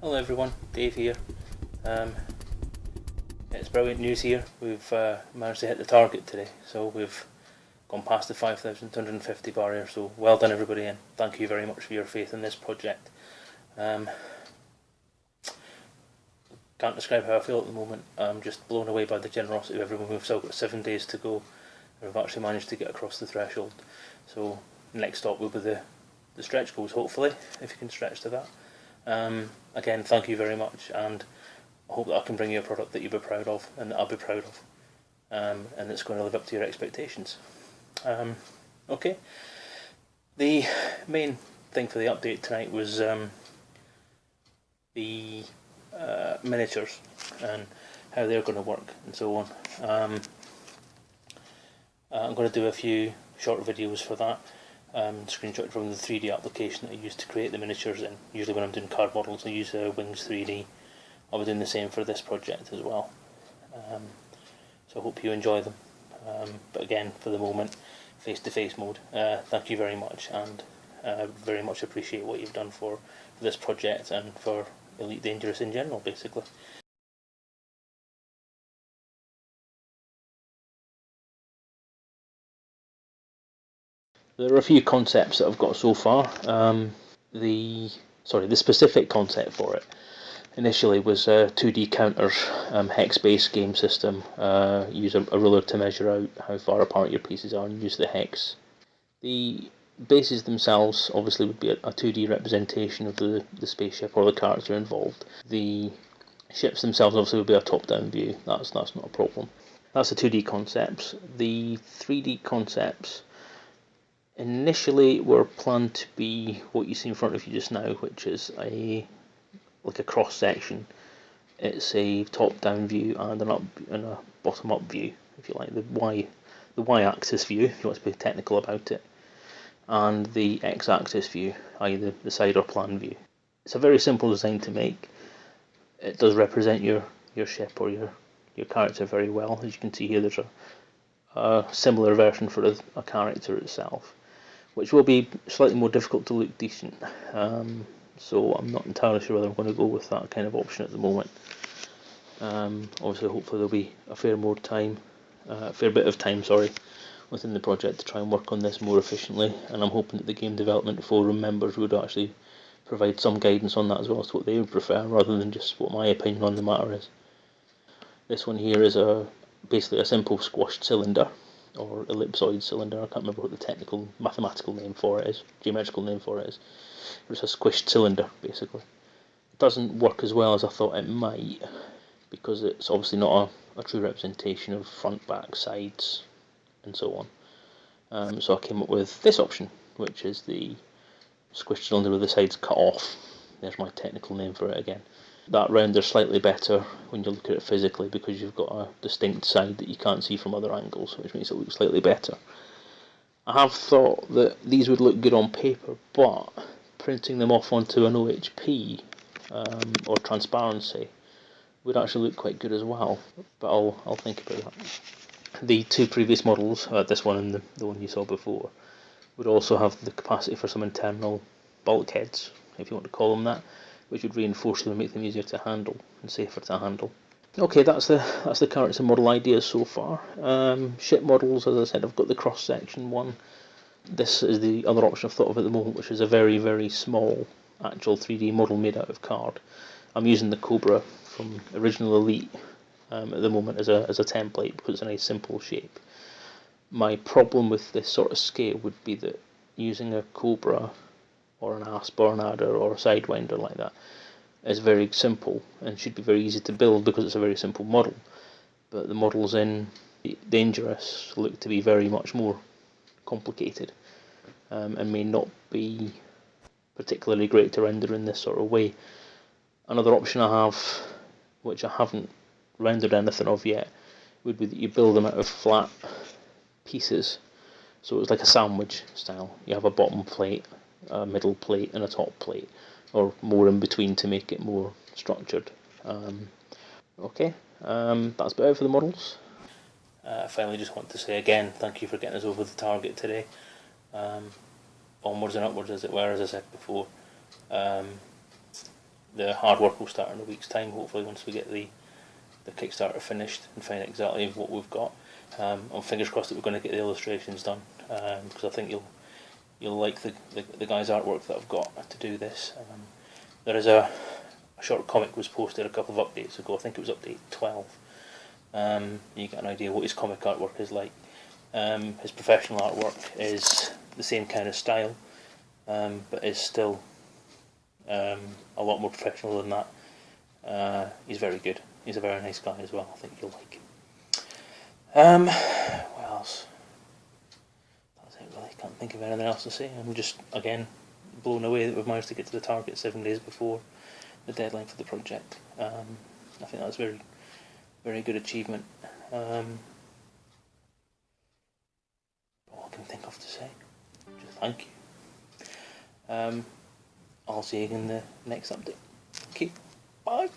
Hello everyone, Dave here. It's brilliant news here. We've managed to hit the target today, so we've gone past the 5,250 barrier, so well done everybody, and thank you very much for your faith in this project. Can't describe how I feel at the moment. I'm just blown away by the generosity of everyone. We've still got 7 days to go, and we've actually managed to get across the threshold. So next stop will be the stretch goals, hopefully, if you can stretch to that. Again, thank you very much, and I hope that I can bring you a product that you'll be proud of, and that I'll be proud of, and it's going to live up to your expectations. Okay, the main thing for the update tonight was the miniatures and how they're going to work and so on. I'm going to do a few short videos for that. Screenshot from the 3D application that I use to create the miniatures, and usually when I'm doing card models I use Wings 3D. I'll be doing the same for this project as well. So I hope you enjoy them. But again, for the moment, face-to-face mode. Thank you very much, and very much appreciate what you've done for this project and for Elite Dangerous in general, basically. There are a few concepts that I've got so far. The specific concept for it initially was a 2D counters, hex-based game system. Use a ruler to measure out how far apart your pieces are and use the hex. The bases themselves obviously would be a 2D representation of the spaceship or the character involved. The ships themselves obviously would be a top-down view. That's not a problem. That's the 2D concepts. The 3D concepts initially were planned to be what you see in front of you just now, which is like a cross section. It's a top-down view and a bottom-up view, if you like, the y-axis view, if you want to be technical about it, and the x-axis view, i.e. the side or plan view. It's a very simple design to make. It does represent your ship or your character very well. As you can see here, there's a similar version for a character itself, which will be slightly more difficult to look decent. So I'm not entirely sure whether I'm going to go with that kind of option at the moment. Obviously, hopefully there'll be a fair bit of time, within the project to try and work on this more efficiently, and I'm hoping that the game development forum members would actually provide some guidance on that as well, as to what they would prefer, rather than just what my opinion on the matter is. This one here is basically a simple squashed cylinder, or ellipsoid cylinder. I can't remember what the technical mathematical name for it is, geometrical name for it is. It's a squished cylinder, basically. It doesn't work as well as I thought it might, because it's obviously not a true representation of front, back, sides, and so on. So I came up with this option, which is the squished cylinder with the sides cut off. There's my technical name for it again. That render's slightly better when you look at it physically, because you've got a distinct side that you can't see from other angles, which makes it look slightly better. I have thought that these would look good on paper, but printing them off onto an OHP or transparency would actually look quite good as well, but I'll think about that. The two previous models, this one and the one you saw before, would also have the capacity for some internal bulkheads, if you want to call them that, which would reinforce them and make them easier to handle and safer to handle. Okay, that's the character model ideas so far. Ship models, as I said, I've got the cross section one. This is the other option I've thought of at the moment, which is a very, very small actual 3D model made out of card. I'm using the Cobra from Original Elite at the moment as a template, because it's a nice simple shape. My problem with this sort of scale would be that using a Cobra or an Asp or an Adder or a Sidewinder like that is very simple and should be very easy to build because it's a very simple model. But the models in Dangerous look to be very much more complicated, and may not be particularly great to render in this sort of way. Another option I have, which I haven't rendered anything of yet, would be that you build them out of flat pieces. So it's like a sandwich style. You have a bottom plate, a middle plate, and a top plate, or more in between to make it more structured. Okay, that's about it for the models. I finally just want to say again, thank you for getting us over the target today. Onwards and upwards, as it were, as I said before. the hard work will start in a week's time, hopefully, once we get the Kickstarter finished and find out exactly what we've got. I'm fingers crossed that we're going to get the illustrations done, because I think you'll like the guy's artwork that I've got to do this. There is a short comic was posted a couple of updates ago. I think it was update 12. You get an idea what his comic artwork is like. His professional artwork is the same kind of style, but is still a lot more professional than that. He's very good. He's a very nice guy as well. I think you'll like him. What else? That's it really. Can't think of anything else to say. I'm just, again, blown away that we've managed to get to the target 7 days before the deadline for the project. I think that's very, very good achievement. All I can think of to say. Just thank you. I'll see you in the next update. Okay, bye.